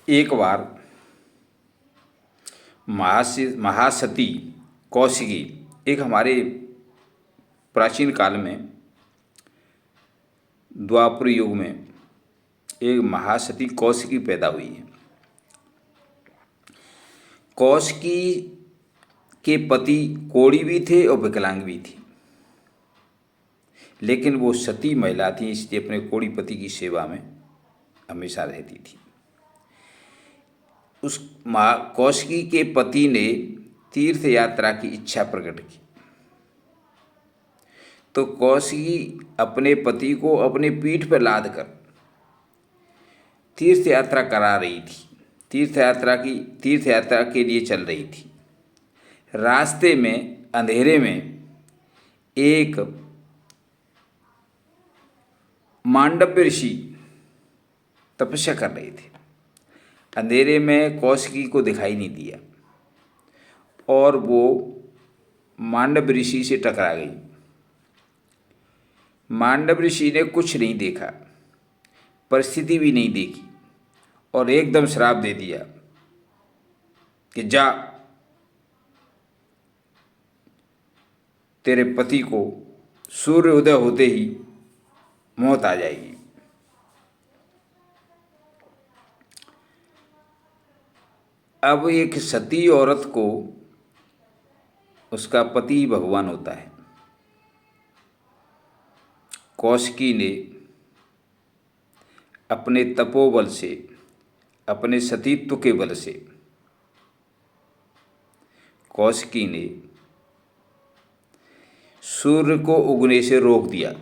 एक बार महासती कौशिकी, एक हमारे प्राचीन काल में द्वापर युग में एक महासती कौशिकी पैदा हुई है। कौशिकी के पति कोढ़ी भी थे और विकलांग भी थी, लेकिन वो सती महिला थी, इसलिए अपने कोढ़ी पति की सेवा में हमेशा रहती थी। उस कौशिकी के पति ने तीर्थ यात्रा की इच्छा प्रकट की, तो कौशिकी अपने पति को अपने पीठ पर लाद कर तीर्थ यात्रा करा रही थी। तीर्थ यात्रा के लिए चल रही थी। रास्ते में अंधेरे में एक मांडव्य ऋषि तपस्या कर रहे थे। अंधेरे में कौशिकी को दिखाई नहीं दिया और वो मांडव्य ऋषि से टकरा गई। मांडव्य ऋषि ने कुछ नहीं देखा, परिस्थिति भी नहीं देखी और एकदम श्राप दे दिया कि जा, तेरे पति को सूर्य उदय होते ही मौत आ जाएगी। अब एक सती औरत को उसका पति भगवान होता है। कौशिकी ने अपने तपोबल से, अपने सतीत्व के बल से कौशिकी ने सूर्य को उगने से रोक दिया।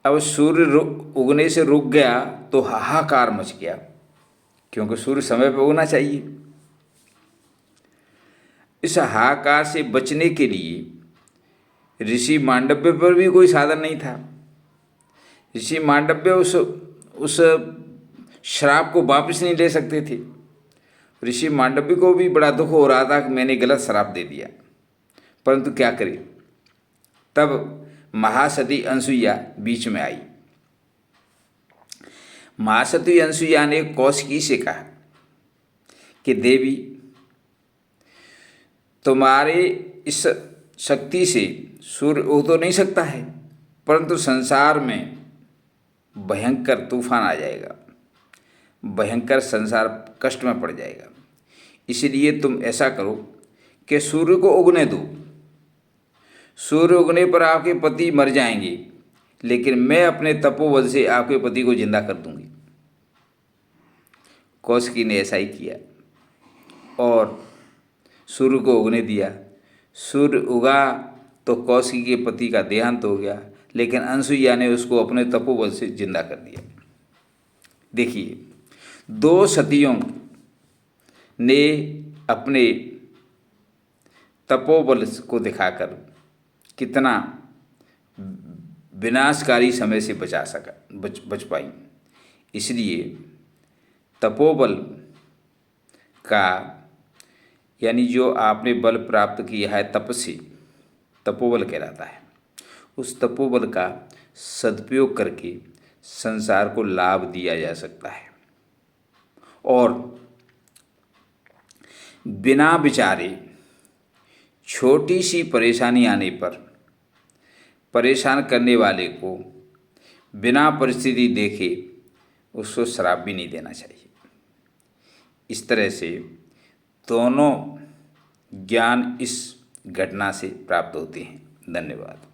अब सूर्य उगने से रुक गया तो हाहाकार मच गया, क्योंकि सूर्य समय पर उगना चाहिए। इस हाहाकार से बचने के लिए ऋषि मांडव्य पर भी कोई साधन नहीं था। ऋषि मांडव्य उस श्राप को वापस नहीं ले सकते थे। ऋषि मांडव्य को भी बड़ा दुख हो रहा था कि मैंने गलत श्राप दे दिया, परंतु क्या करें। तब महासती अनसुईया बीच में आई। महासती अनसुईया ने कौशिकी से कहा कि देवी, तुम्हारे इस शक्ति से सूर्य उग तो नहीं सकता है, परंतु संसार में भयंकर तूफान आ जाएगा, भयंकर संसार कष्ट में पड़ जाएगा। इसलिए तुम ऐसा करो कि सूर्य को उगने दो। सूर्य उगने पर आपके पति मर जाएंगे, लेकिन मैं अपने तपोबल से आपके पति को जिंदा कर दूंगी। कौशिकी ने ऐसा ही किया और सूर्य को उगने दिया। सूर्य उगा तो कौशिकी के पति का देहांत हो गया, लेकिन अनसुईया ने उसको अपने तपोबल से जिंदा कर दिया। देखिए, दो सतियों ने अपने तपोबल को दिखाकर कितना विनाशकारी समय से बच पाई। इसलिए तपोबल का, यानी जो आपने बल प्राप्त किया है तप से, तपोबल कहलाता है। उस तपोबल का सदुपयोग करके संसार को लाभ दिया जा सकता है और बिना विचारे छोटी सी परेशानी आने पर परेशान करने वाले को बिना परिस्थिति देखे उसको श्राप भी नहीं देना चाहिए। इस तरह से दोनों ज्ञान इस घटना से प्राप्त होते हैं। धन्यवाद।